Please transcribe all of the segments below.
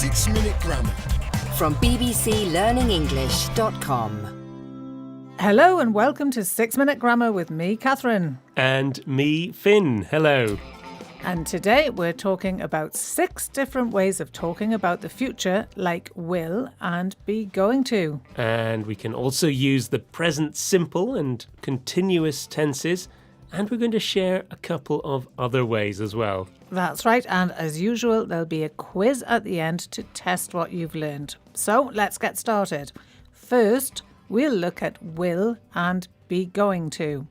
6-Minute Grammar. From bbclearningenglish.com. Hello and welcome to 6-Minute Grammar with me, Catherine. And me, Finn. Hello. And today we're talking about 6 different ways of talking about the future, like will and be going to. And we can also use the present simple and continuous tenses. And we're going to share a couple of other ways as well. That's right, and as usual, there'll be a quiz at the end to test what you've learned. So let's get started. First, we'll look at will and be going to.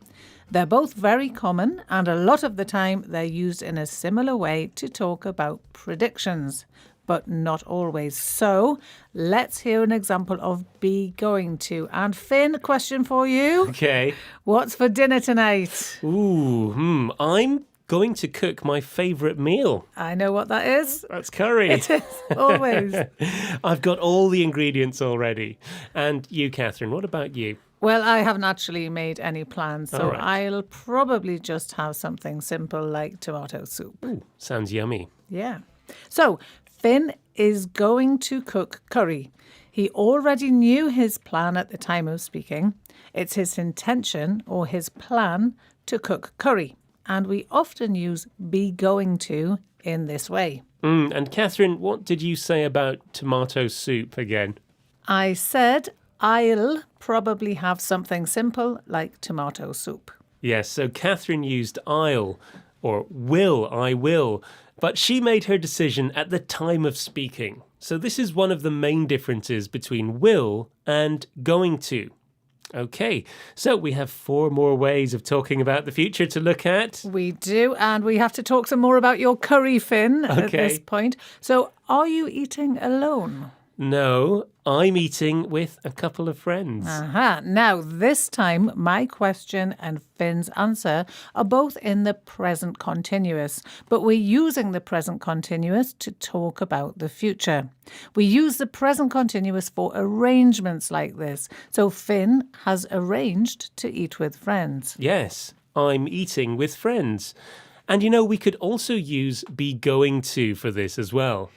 They're both very common, and a lot of the time they're used in a similar way to talk about predictions, but not always. So let's hear an example of be going to. And Finn, a question for you. Okay. What's for dinner tonight? I'm going to cook my favourite meal. I know what that is. That's curry. It is, always. I've got all the ingredients already. And you, Catherine, what about you? Well, I haven't actually made any plans, so All right. I'll probably just have something simple like tomato soup. Ooh, sounds yummy. Yeah. So, Finn is going to cook curry. He already knew his plan at the time of speaking. It's his intention or his plan to cook curry. And we often use be going to in this way. And Catherine, what did you say about tomato soup again? I said I'll probably have something simple like tomato soup. Yes, so Catherine used I'll or will, I will, but she made her decision at the time of speaking. So this is one of the main differences between will and going to. Okay, so we have 4 more ways of talking about the future to look at. We do, and we have to talk some more about your curry, Finn, at Okay. this point. So are you eating alone? No, I'm eating with a couple of friends. Aha. Now, this time, my question and Finn's answer are both in the present continuous, but we're using the present continuous to talk about the future. We use the present continuous for arrangements like this. So Finn has arranged to eat with friends. Yes, I'm eating with friends. And we could also use be going to for this as well,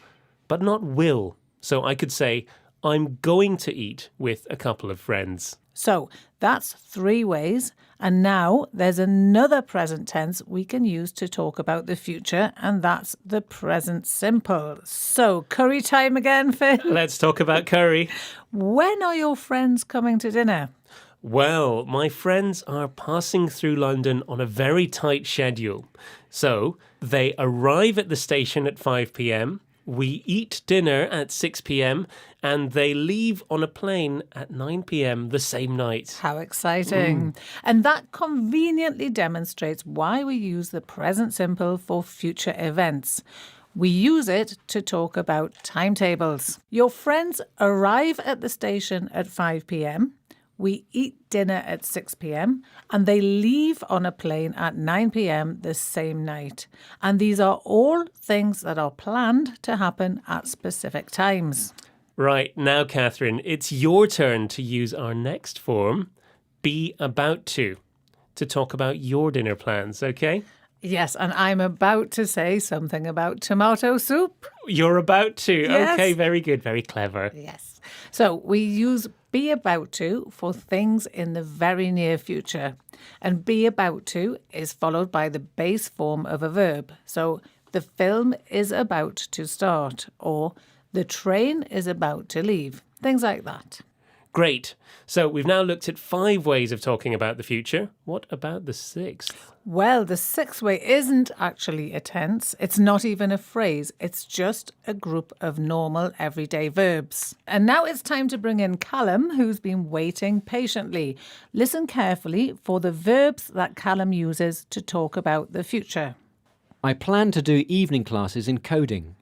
but not will. So I could say, I'm going to eat with a couple of friends. So that's 3 ways. And now there's another present tense we can use to talk about the future, and that's the present simple. So curry time again, Finn. Let's talk about curry. When are your friends coming to dinner? Well, my friends are passing through London on a very tight schedule. So they arrive at the station at 5 p.m, we eat dinner at 6 p.m, and they leave on a plane at 9 p.m. the same night. How exciting. And that conveniently demonstrates why we use the present simple for future events. We use it to talk about timetables. Your friends arrive at the station at 5 p.m, we eat dinner at 6 p.m, and they leave on a plane at 9 p.m. the same night. And these are all things that are planned to happen at specific times. Right, now, Catherine, it's your turn to use our next form, be about to talk about your dinner plans, okay? Yes, and I'm about to say something about tomato soup. You're about to. Yes. Okay, very good, very clever. Yes. So we use be about to for things in the very near future. And be about to is followed by the base form of a verb. So the film is about to start, or the train is about to leave. Things like that. Great. So we've now looked at 5 ways of talking about the future. What about the 6th? Well, the 6th way isn't actually a tense. It's not even a phrase. It's just a group of normal everyday verbs. And now it's time to bring in Callum, who's been waiting patiently. Listen carefully for the verbs that Callum uses to talk about the future. I plan to do evening classes in coding.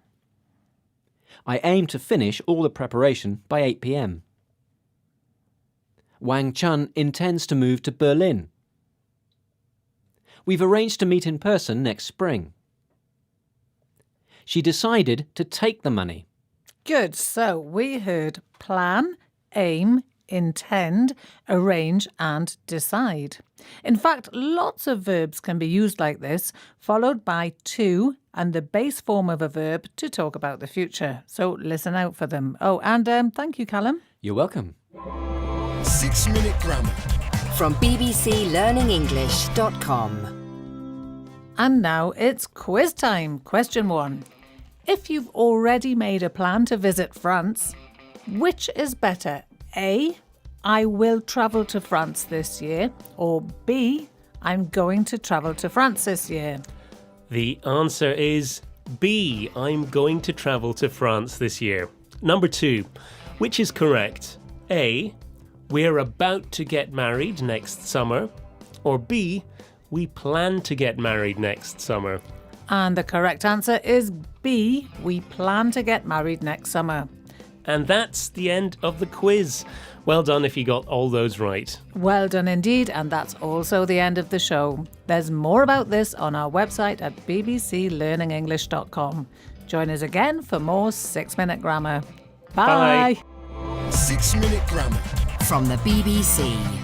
I aim to finish all the preparation by 8 p.m. Wang Chun intends to move to Berlin. We've arranged to meet in person next spring. She decided to take the money. Good. So we heard plan, aim, intend, arrange and decide. In fact, lots of verbs can be used like this, followed by to and the base form of a verb to talk about the future. So listen out for them. Oh, and thank you, Callum. You're welcome. 6-minute grammar. From bbclearningenglish.com. And now it's quiz time. Question 1. If you've already made a plan to visit France, which is better? A, I will travel to France this year, or B, I'm going to travel to France this year? The answer is B. I'm going to travel to France this year. Number 2. Which is correct? A. We're about to get married next summer. Or B. We plan to get married next summer. And the correct answer is B. We plan to get married next summer. And that's the end of the quiz. Well done if you got all those right. Well done indeed, and that's also the end of the show. There's more about this on our website at bbclearningenglish.com. Join us again for more 6-minute grammar. Bye. 6-minute grammar. From the BBC.